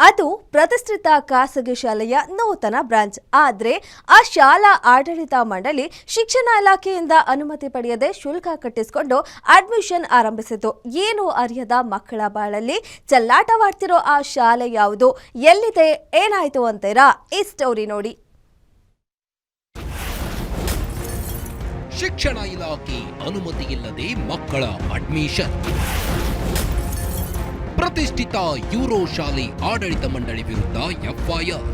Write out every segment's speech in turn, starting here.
ಅದು ಪ್ರತಿಷ್ಠಿತ ಖಾಸಗಿ ಶಾಲೆಯ ನೂತನ ಬ್ರಾಂಚ್. ಆದರೆ ಆ ಶಾಲಾ ಆಡಳಿತ ಮಂಡಳಿ ಶಿಕ್ಷಣ ಇಲಾಖೆಯಿಂದ ಅನುಮತಿ ಪಡೆಯದೆ ಶುಲ್ಕ ಕಟ್ಟಿಸಿಕೊಂಡು ಅಡ್ಮಿಷನ್ ಆರಂಭಿಸಿತು. ಏನು ಅರಿಯದ ಮಕ್ಕಳ ಬಾಳಲ್ಲಿ ಚೆಲ್ಲಾಟವಾಡ್ತಿರೋ ಆ ಶಾಲೆ ಯಾವುದು, ಎಲ್ಲಿದೆ, ಏನಾಯ್ತು ಅಂತೀರಾ? ಈ ಸ್ಟೋರಿ ನೋಡಿ. ಶಿಕ್ಷಣ ಇಲಾಖೆ ಅನುಮತಿಯಿಲ್ಲದೆ ಮಕ್ಕಳ ಅಡ್ಮಿಷನ್. ಪ್ರತಿಷ್ಠಿತ ಯೂರೋ ಶಾಲೆ ಆಡಳಿತ ಮಂಡಳಿ ವಿರುದ್ಧ ಎಫ್ಐಆರ್.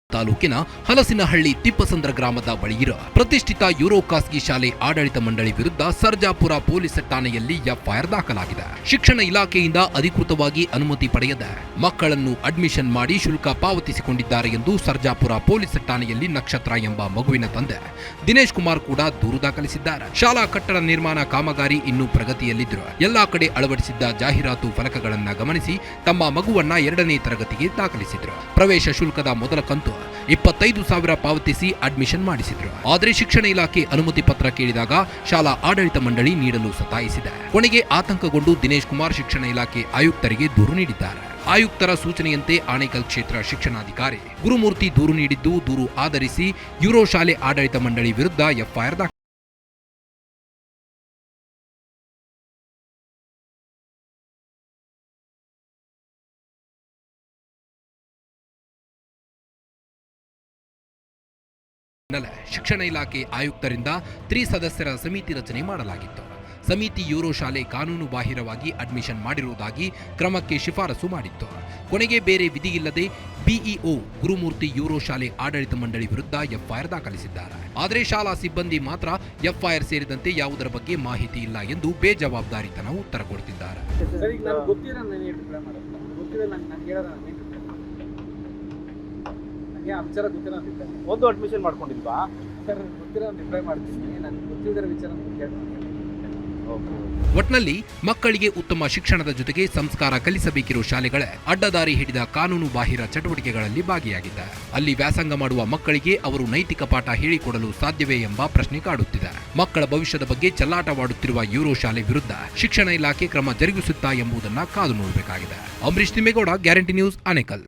ತಾಲೂಕಿನ ಹಲಸಿನಹಳ್ಳಿ ತಿಪ್ಪಸಂದ್ರ ಗ್ರಾಮದ ಬಳಿಯಿರುವ ಪ್ರತಿಷ್ಠಿತ ಯೂರೋ ಖಾಸಗಿ ಶಾಲೆ ಆಡಳಿತ ಮಂಡಳಿ ವಿರುದ್ಧ ಸರ್ಜಾಪುರ ಪೊಲೀಸ್ ಠಾಣೆಯಲ್ಲಿ ಎಫ್ಐಆರ್ ದಾಖಲಾಗಿದೆ. ಶಿಕ್ಷಣ ಇಲಾಖೆಯಿಂದ ಅಧಿಕೃತವಾಗಿ ಅನುಮತಿ ಪಡೆಯದ ಮಕ್ಕಳನ್ನು ಅಡ್ಮಿಷನ್ ಮಾಡಿ ಶುಲ್ಕ ಪಾವತಿಸಿಕೊಂಡಿದ್ದಾರೆ ಎಂದು ಸರ್ಜಾಪುರ ಪೊಲೀಸ್ ಠಾಣೆಯಲ್ಲಿ ನಕ್ಷತ್ರ ಎಂಬ ಮಗುವಿನ ತಂದೆ ದಿನೇಶ್ ಕುಮಾರ್ ಕೂಡ ದೂರು ದಾಖಲಿಸಿದ್ದಾರೆ. ಶಾಲಾ ಕಟ್ಟಡ ನಿರ್ಮಾಣ ಕಾಮಗಾರಿ ಇನ್ನೂ ಪ್ರಗತಿಯಲ್ಲಿದ್ದರೂ ಎಲ್ಲಾ ಕಡೆ ಅಳವಡಿಸಿದ್ದ ಜಾಹೀರಾತು ಫಲಕಗಳನ್ನ ಗಮನಿಸಿ ತಮ್ಮ ಮಗುವನ್ನ 2ನೇ ತರಗತಿಗೆ ದಾಖಲಿಸಿದ್ರು. ಪ್ರವೇಶ ಶುಲ್ಕದ ಮೊದಲ ಕಂತು 25,000 ಪಾವತಿಸಿ ಅಡ್ಮಿಷನ್ ಮಾಡಿಸಿದ್ರು. ಆದರೆ ಶಿಕ್ಷಣ ಇಲಾಖೆ ಅನುಮತಿ ಪತ್ರ ಕೇಳಿದಾಗ ಶಾಲಾ ಆಡಳಿತ ಮಂಡಳಿ ನೀಡಲು ಸತಾಯಿಸಿದೆ. ಕೊನೆಗೆ ಆತಂಕಗೊಂಡು ದಿನೇಶ್ ಕುಮಾರ್ ಶಿಕ್ಷಣ ಇಲಾಖೆ ಆಯುಕ್ತರಿಗೆ ದೂರು ನೀಡಿದ್ದಾರೆ. ಆಯುಕ್ತರ ಸೂಚನೆಯಂತೆ ಆನೇಕಲ್ ಕ್ಷೇತ್ರ ಶಿಕ್ಷಣಾಧಿಕಾರಿ ಗುರುಮೂರ್ತಿ ದೂರು ನೀಡಿದ್ದು, ದೂರು ಆಧರಿಸಿ ಯೂರೋ ಶಾಲೆ ಆಡಳಿತ ಮಂಡಳಿ ವಿರುದ್ಧ ಎಫ್ಐಆರ್ ದಾಖಲಾಗಿದೆ. ಶಿಕ್ಷಣ ಇಲಾಖೆ ಆಯುಕ್ತರಿಂದ ತ್ರಿಸದಸ್ಯರ ಸಮಿತಿ ರಚನೆ ಮಾಡಲಾಗಿತ್ತು. ಸಮಿತಿ ಯೂರೋ ಶಾಲೆ ಕಾನೂನು ಬಾಹಿರವಾಗಿ ಅಡ್ಮಿಷನ್ ಮಾಡಿರುವುದಾಗಿ ಕ್ರಮಕ್ಕೆ ಶಿಫಾರಸು ಮಾಡಿತ್ತು. ಕೊನೆಗೆ ಬೇರೆ ವಿಧಿಯಿಲ್ಲದೆ ಬಿಇಒ ಗುರುಮೂರ್ತಿ ಯೂರೋ ಶಾಲೆ ಆಡಳಿತ ಮಂಡಳಿ ವಿರುದ್ಧ ಎಫ್ಐಆರ್ ದಾಖಲಿಸಿದ್ದಾರೆ. ಆದರೆ ಶಾಲಾ ಸಿಬ್ಬಂದಿ ಮಾತ್ರ ಎಫ್ಐಆರ್ ಸೇರಿದಂತೆ ಯಾವುದರ ಬಗ್ಗೆ ಮಾಹಿತಿ ಇಲ್ಲ ಎಂದು ಬೇಜವಾಬ್ದಾರಿತನ ಉತ್ತರ ಕೊಡುತ್ತಿದ್ದಾರೆ. ಒಂದು ಅಡ್ಮಿಷನ್ ಮಾಡ್ಕೊಂಡಿಲ್ವಾ ಸರ್? ಗೊತ್ತಿರೋ ರಿಪ್ಲೈ ಮಾಡ್ತೀನಿ. ನನಗೆ ಗೊತ್ತಿಲ್ಲದ ವಿಚಾರ ಒಟ್ನಲ್ಲಿ ಮಕ್ಕಳಿಗೆ ಉತ್ತಮ ಶಿಕ್ಷಣದ ಜೊತೆಗೆ ಸಂಸ್ಕಾರ ಕಲಿಸಬೇಕಿರುವ ಶಾಲೆಗಳೇ ಅಡ್ಡದಾರಿ ಹಿಡಿದ ಕಾನೂನು ಬಾಹಿರ ಚಟುವಟಿಕೆಗಳಲ್ಲಿ ಭಾಗಿಯಾಗಿದೆ. ಅಲ್ಲಿ ವ್ಯಾಸಂಗ ಮಾಡುವ ಮಕ್ಕಳಿಗೆ ಅವರು ನೈತಿಕ ಪಾಠ ಹೇಳಿಕೊಡಲು ಸಾಧ್ಯವೇ ಎಂಬ ಪ್ರಶ್ನೆ ಕಾಡುತ್ತಿದೆ. ಮಕ್ಕಳ ಭವಿಷ್ಯದ ಬಗ್ಗೆ ಚೆಲ್ಲಾಟವಾಡುತ್ತಿರುವ ಯೂರೋ ಶಾಲೆ ವಿರುದ್ಧ ಶಿಕ್ಷಣ ಇಲಾಖೆ ಕ್ರಮ ಜರುಗಿಸುತ್ತಾ ಎಂಬುದನ್ನು ಕಾದು ನೋಡಬೇಕಾಗಿದೆ. Ambareesh Thimmegowda, guarantee news, Anekal.